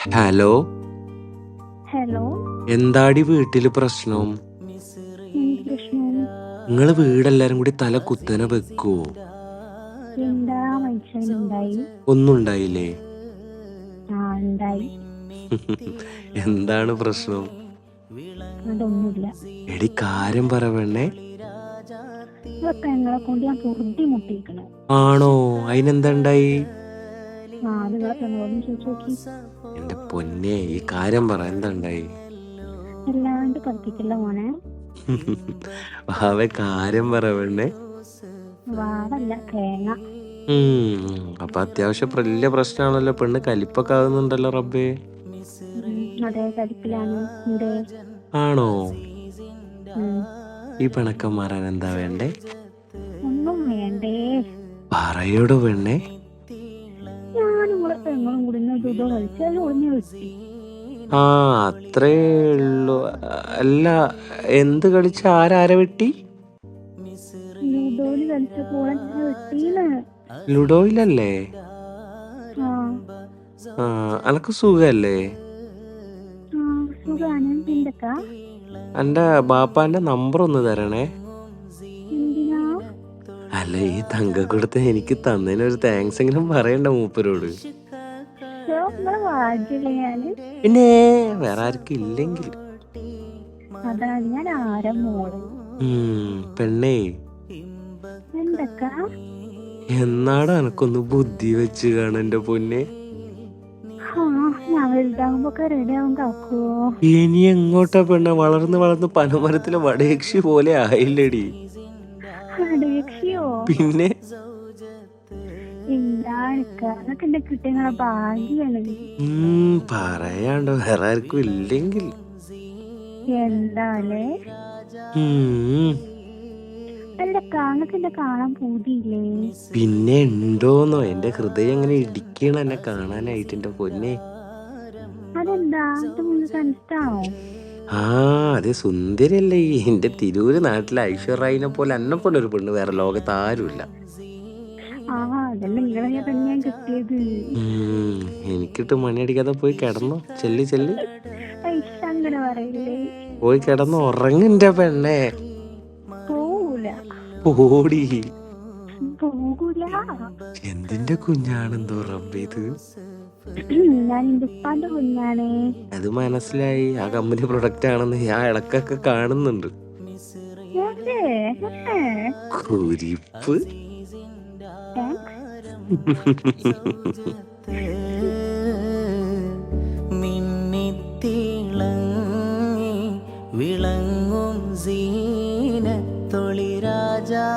Hello, hello. എന്താടി വീട്ടില് പ്രശ്നം? എന്ത് പ്രശ്നം? നിങ്ങള് വീടെല്ലാരും കൂടി തല കുത്തനെ വെക്കുവോ? എന്താ മനുഷ്യനുണ്ടായി? ഒന്നും ഉണ്ടായില്ലേ? ഉണ്ടായി. എന്താണ് പ്രശ്നം? അതൊന്നുമില്ല. എടി കാര്യം പറ പെണ്ണേ. പെങ്ങളെ കൊണ്ട് ഞാൻ പൊറുതി മുട്ടിയിരിക്കണേ. ആണോ? അതിനെന്താ ഉണ്ടായി? അത് നിങ്ങളെ പെങ്ങളോടും ചോദിച്ചു നോക്കി. എന്റെ പൊന്നെ, ഈ കാര്യം പറ, എന്താ ഉണ്ടായി? അല്ലാണ്ട് പഠിപ്പിക്കില്ല മോനെ. വാവേ, കാര്യം പറ പെണ്ണേ. വാവല്ല, തേങ്ങ. അപ്പൊ അത്യാവശ്യം വലിയ പ്രശ്നമാണല്ലോ. പെണ്ണ് കലിപ്പൊക്കെ ആകുന്നുണ്ടല്ലോ റബ്ബേ. അതെ, കലിപ്പിലാണ്. ആണോ? ഈ പിണക്കം മാറാൻ എന്താ വേണ്ടേ? ഒന്നും വേണ്ടേ. പറയോടോ പെണ്ണേ. ഞാൻ നിങ്ങളെ പെങ്ങളും കൂടി ഇതോ കളിച്ചാൽ ഒളിഞ്ഞു വെച്ചു. അത്രേ ഉള്ളു. അല്ല, എന്ത് കളിച്ച ആരാരെ വെട്ടി? ലുഡോയില് കളിച്ചപ്പോൾ എന്നെ വെട്ടീന്ന്. ലുഡോയിലല്ലേ? അനക്ക് സുഖല്ലേ? സുഖാണ്. എന്തൊക്കാ? എന്റെ ബാപ്പാന്റെ നമ്പർ ഒന്ന് തരണേ. എന്തിനാ? അല്ല, ഈ തങ്കക്കൂടത്തെ എനിക്ക് തന്നതിനൊരു താങ്ക്സ് എങ്കിലും പറയണ്ട മൂപ്പരോട്. പിന്നെ വേറെ ആർക്കും ഇല്ലെങ്കിൽ. അതാണ് ഞാൻ ആരം മോള്. പെണ്ണേ, എന്തൊക്കാ? എന്നാടാ എനക്കൊന്ന് ബുദ്ധി വെച്ച് കാണ എന്റെ പൊന്നെ. ഞാൻ വലുതാകുമ്പോ റെഡി ആവും കാക്കുവോ. ഇനി എങ്ങോട്ടാ പെണ്ണെ? വളർന്ന് വളർന്ന് പനമരത്തിലെ വടയക്ഷി പോലെ ആയില്ലടി. പിന്നെ കിട്ടുന്ന ഭാഗ്യാണ്. പറയാണ്ടോ, വേറെ ആർക്കും ഇല്ലെങ്കിൽ. എന്താലേ? അല്ല, കാങ്ങക്കെന്നെ കാണാൻ പൂതിയില്ലേ? പിന്നെ ഉണ്ടോന്നോ? എന്റെ ഹൃദയം എങ്ങനെ ഇടിക്കണ എന്നെ കാണാനായിട്ട് എന്റെ പൊന്നെ. അതെന്താ? കനിഷ്ടാണോ? അതെ, സുന്ദരിയല്ലേ ഈ എന്റെ തിരൂര് നാട്ടിലെ ഐശ്വര്യനെ പോലെ എന്നെ പോലെ ഒരു പെണ്ണ് വേറെ ലോകത്ത് ആരുമില്ല. എനിക്കിട്ട് മണിയടിക്കാതെ പോയി കിടന്നോ. ചെല്ലി ചെല്ലി പോയി കിടന്ന് ഉറങ്ങിന്റെ പെണ്ണെ. പോടി. എന്തിന്റെ കുഞ്ഞാണെന്തോ റബ്ബേത്. അത് മനസ്സിലായി. ആ കമ്പനി പ്രൊഡക്റ്റ് ആണെന്ന് ഞാൻ ഇടക്കൊക്കെ കാണുന്നുണ്ട്. കുരിപ്പ്. മിന്നിത്തിളങ്ങി വിളങ്ങും സീനത്തൊളി രാജാ.